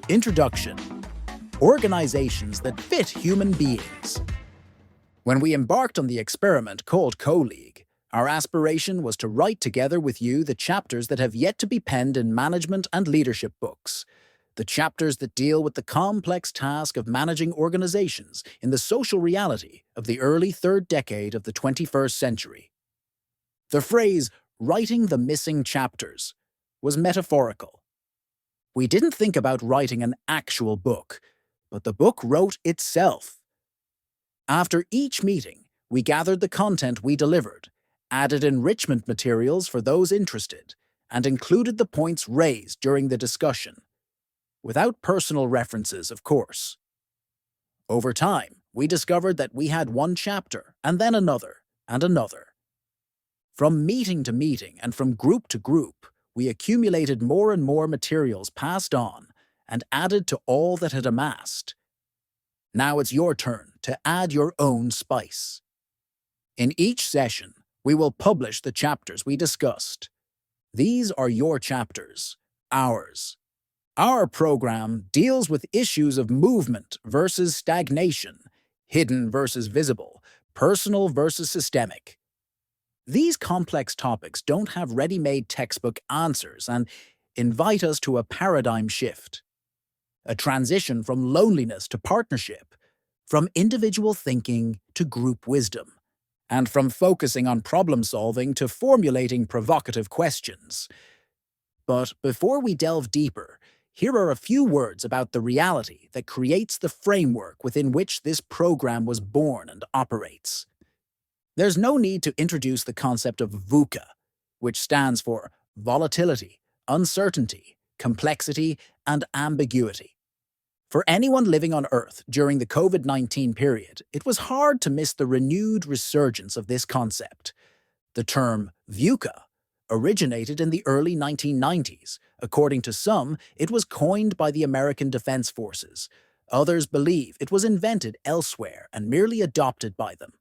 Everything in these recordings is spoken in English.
Introduction: Organizations that fit human beings. When we embarked on the experiment called Co-League, our aspiration was to write together with you the chapters that have yet to be penned in management and leadership books. The chapters that deal with the complex task of managing organizations in the social reality of the early third decade of the 21st century. The phrase, "writing the missing chapters," was metaphorical. We didn't think about writing an actual book, but the book wrote itself. After each meeting, we gathered the content we delivered, added enrichment materials for those interested, and included the points raised during the discussion. Without personal references, of course. Over time, we discovered that we had one chapter, and then another, and another. From meeting to meeting, and from group to group, we accumulated more and more materials passed on and added to all that had amassed. Now it's your turn to add your own spice. In each session, we will publish the chapters we discussed. These are your chapters, ours. Our program deals with issues of movement versus stagnation, hidden versus visible, personal versus systemic. These complex topics don't have ready-made textbook answers and invite us to a paradigm shift. A transition from loneliness to partnership, from individual thinking to group wisdom, and from focusing on problem-solving to formulating provocative questions. But before we delve deeper, here are a few words about the reality that creates the framework within which this program was born and operates. There's no need to introduce the concept of VUCA, which stands for volatility, uncertainty, complexity, and ambiguity. For anyone living on Earth during the COVID-19 period, it was hard to miss the renewed resurgence of this concept. The term VUCA originated in the early 1990s. According to some, it was coined by the American Defense Forces. Others believe it was invented elsewhere and merely adopted by them.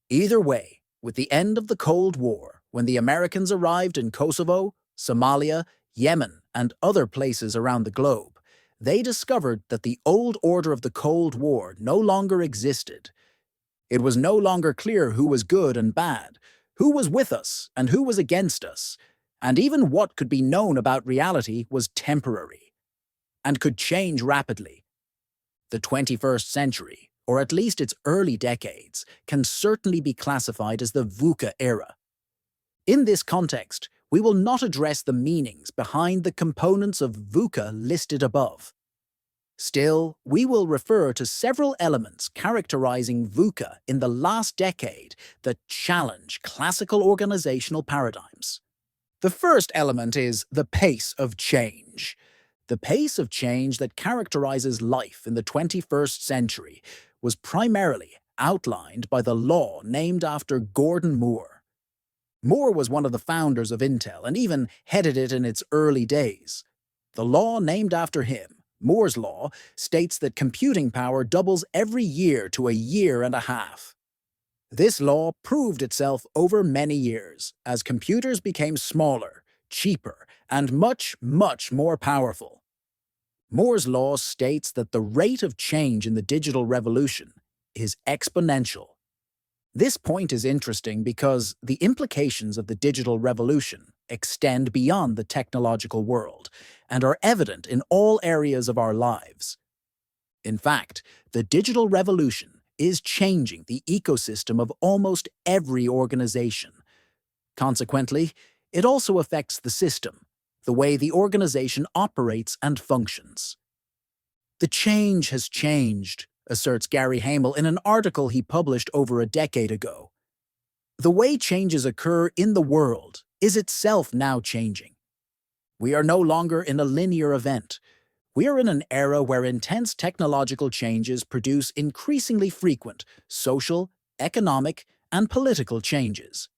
Either way, with the end of the Cold War, when the Americans arrived in Kosovo, Somalia, Yemen, and other places around the globe, they discovered that the old order of the Cold War no longer existed. It was no longer clear who was good and bad, who was with us and who was against us, and even what could be known about reality was temporary and could change rapidly. The 21st century, or at least its early decades, can certainly be classified as the VUCA era. In this context, we will not address the meanings behind the components of VUCA listed above. Still, we will refer to several elements characterizing VUCA in the last decade that challenge classical organizational paradigms. The first element is the pace of change. The pace of change that characterizes life in the 21st century was primarily outlined by the law named after Gordon Moore. Moore was one of the founders of Intel and even headed it in its early days. The law named after him, Moore's Law, states that computing power doubles every year to a year and a half. This law proved itself over many years as computers became smaller, cheaper, and much, much more powerful. Moore's Law states that the rate of change in the digital revolution is exponential. This point is interesting because the implications of the digital revolution extend beyond the technological world and are evident in all areas of our lives. In fact, the digital revolution is changing the ecosystem of almost every organization. Consequently, it also affects the system, the way the organization operates and functions. The change has changed, asserts Gary Hamel in an article he published over a decade ago. The way changes occur in the world is itself now changing. We are no longer in a linear event. We are in an era where intense technological changes produce increasingly frequent social, economic, and political changes.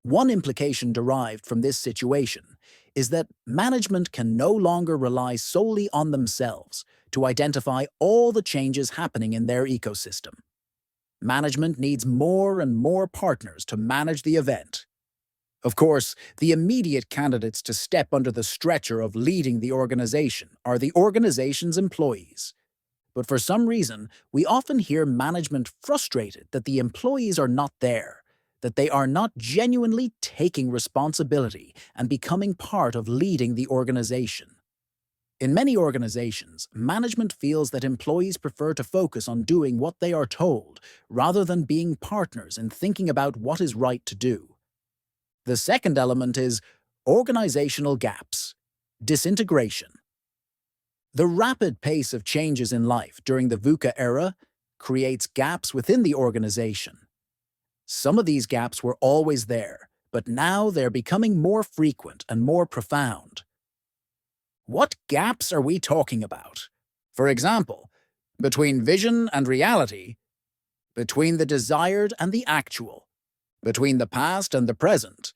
One implication derived from this situation is that management can no longer rely solely on themselves to identify all the changes happening in their ecosystem. Management needs more and more partners to manage the event. Of course, the immediate candidates to step under the stretcher of leading the organization are the organization's employees. But for some reason, we often hear management frustrated that the employees are not there, that they are not genuinely taking responsibility and becoming part of leading the organization. In many organizations, management feels that employees prefer to focus on doing what they are told rather than being partners in thinking about what is right to do. The second element is organizational gaps, disintegration. The rapid pace of changes in life during the VUCA era creates gaps within the organization. Some of these gaps were always there, but now they're becoming more frequent and more profound. What gaps are we talking about? For example, between vision and reality, between the desired and the actual, between the past and the present,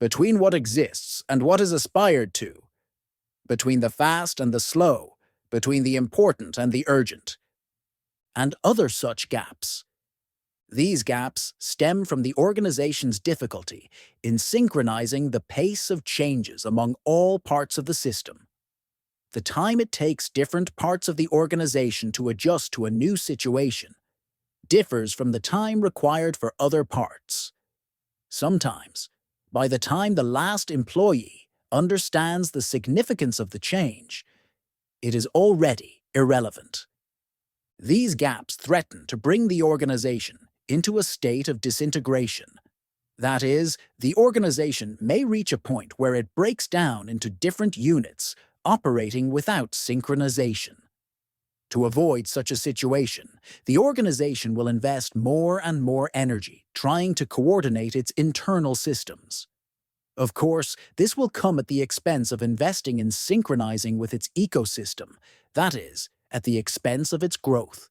between what exists and what is aspired to, between the fast and the slow, between the important and the urgent, and other such gaps. These gaps stem from the organization's difficulty in synchronizing the pace of changes among all parts of the system. The time it takes different parts of the organization to adjust to a new situation differs from the time required for other parts. Sometimes, by the time the last employee understands the significance of the change, it is already irrelevant. These gaps threaten to bring the organization into a state of disintegration. That is, the organization may reach a point where it breaks down into different units operating without synchronization. To avoid such a situation, the organization will invest more and more energy trying to coordinate its internal systems. Of course, this will come at the expense of investing in synchronizing with its ecosystem, that is, at the expense of its growth.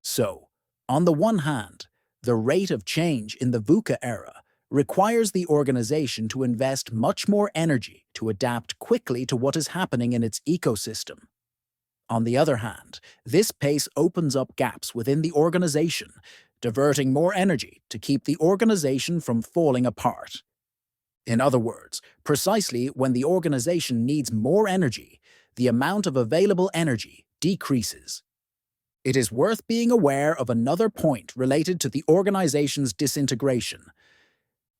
So, on the one hand, the rate of change in the VUCA era requires the organization to invest much more energy to adapt quickly to what is happening in its ecosystem. On the other hand, this pace opens up gaps within the organization, diverting more energy to keep the organization from falling apart. In other words, precisely when the organization needs more energy, the amount of available energy decreases. It is worth being aware of another point related to the organization's disintegration.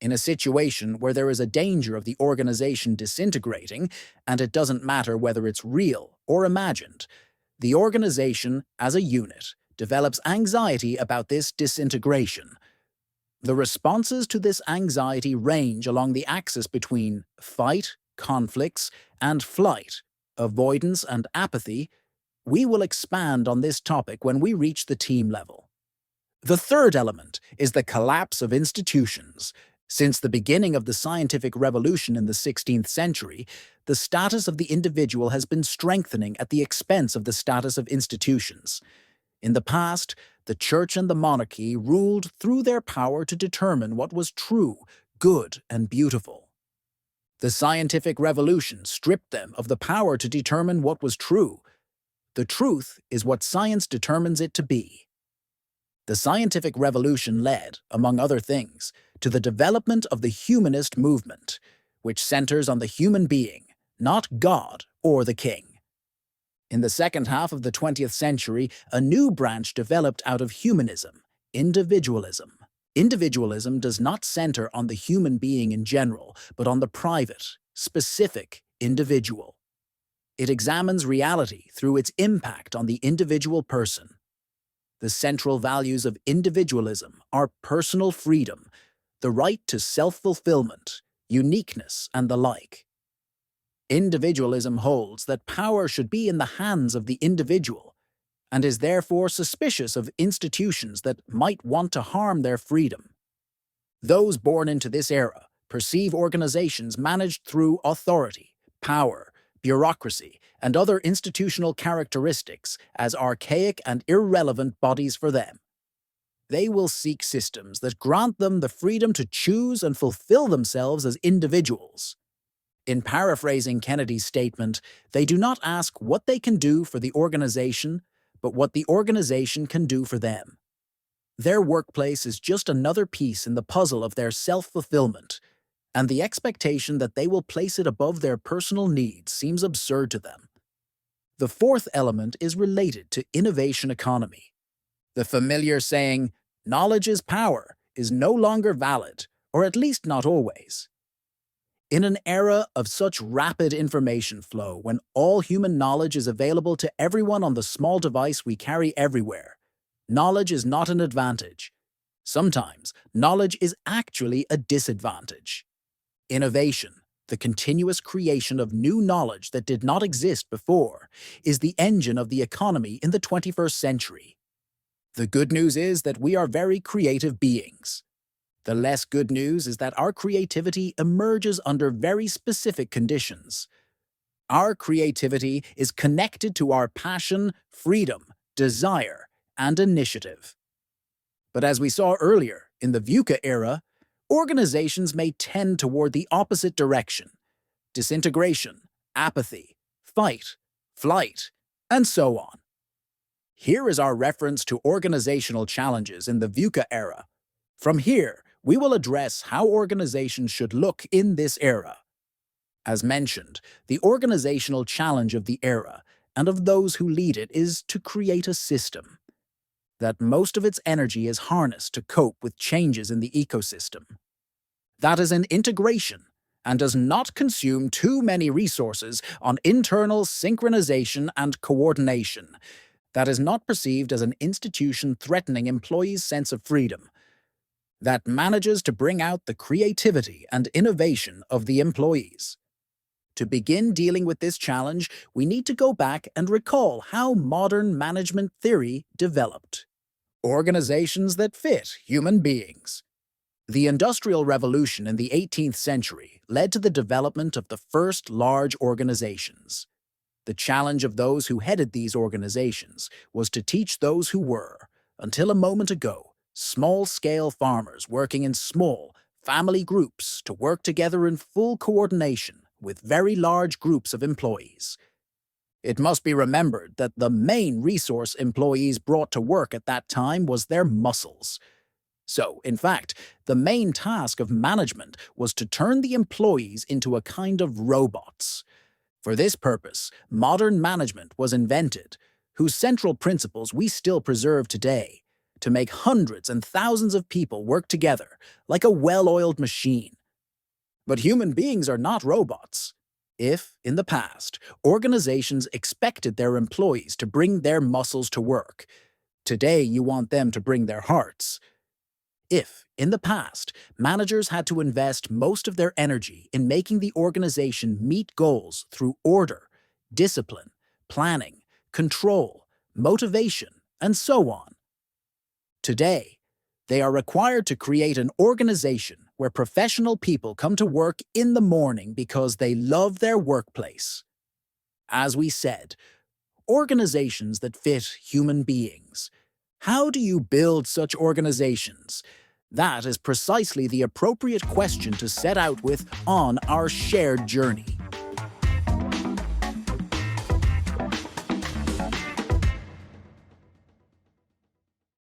In a situation where there is a danger of the organization disintegrating, and it doesn't matter whether it's real or imagined, the organization, as a unit, develops anxiety about this disintegration. The responses to this anxiety range along the axis between fight, conflicts, and flight, avoidance and apathy. We will expand on this topic when we reach the team level. The third element is the collapse of institutions. Since the beginning of the scientific revolution in the 16th century, the status of the individual has been strengthening at the expense of the status of institutions. In the past, the church and the monarchy ruled through their power to determine what was true, good, and beautiful. The scientific revolution stripped them of the power to determine what was true. The truth is what science determines it to be. The scientific revolution led, among other things, to the development of the humanist movement, which centers on the human being, not God or the king. In the second half of the 20th century, a new branch developed out of humanism, individualism. Individualism does not center on the human being in general, but on the private, specific individual. It examines reality through its impact on the individual person. The central values of individualism are personal freedom, the right to self-fulfillment, uniqueness, and the like. Individualism holds that power should be in the hands of the individual, and is therefore suspicious of institutions that might want to harm their freedom. Those born into this era perceive organizations managed through authority, power, bureaucracy, and other institutional characteristics as archaic and irrelevant bodies for them. They will seek systems that grant them the freedom to choose and fulfill themselves as individuals. In paraphrasing Kennedy's statement, they do not ask what they can do for the organization, but what the organization can do for them. Their workplace is just another piece in the puzzle of their self-fulfillment, and the expectation that they will place it above their personal needs seems absurd to them. The fourth element is related to innovation economy. The familiar saying, "knowledge is power," is no longer valid, or at least not always. In an era of such rapid information flow, when all human knowledge is available to everyone on the small device we carry everywhere, knowledge is not an advantage. Sometimes, knowledge is actually a disadvantage. Innovation, the continuous creation of new knowledge that did not exist before, is the engine of the economy in the 21st century. The good news is that we are very creative beings. The less good news is that our creativity emerges under very specific conditions. Our creativity is connected to our passion, freedom, desire, and initiative. But as we saw earlier, in the VUCA era, organizations may tend toward the opposite direction: disintegration, apathy, fight, flight, and so on. Here is our reference to organizational challenges in the VUCA era. From here, we will address how organizations should look in this era. As mentioned, the organizational challenge of the era and of those who lead it is to create a system that most of its energy is harnessed to cope with changes in the ecosystem. That is an integration and does not consume too many resources on internal synchronization and coordination. That is not perceived as an institution threatening employees' sense of freedom. That manages to bring out the creativity and innovation of the employees. To begin dealing with this challenge, we need to go back and recall how modern management theory developed. Organizations that fit human beings. The Industrial Revolution in the 18th century led to the development of the first large organizations. The challenge of those who headed these organizations was to teach those who were, until a moment ago, small-scale farmers working in small, family groups to work together in full coordination with very large groups of employees. It must be remembered that the main resource employees brought to work at that time was their muscles. So, in fact, the main task of management was to turn the employees into a kind of robots. For this purpose, modern management was invented, whose central principles we still preserve today, to make hundreds and thousands of people work together like a well-oiled machine. But human beings are not robots. If, in the past, organizations expected their employees to bring their muscles to work, today you want them to bring their hearts. If, in the past, managers had to invest most of their energy in making the organization meet goals through order, discipline, planning, control, motivation, and so on, today, they are required to create an organization where professional people come to work in the morning because they love their workplace. As we said, organizations that fit human beings. How do you build such organizations? That is precisely the appropriate question to set out with on our shared journey.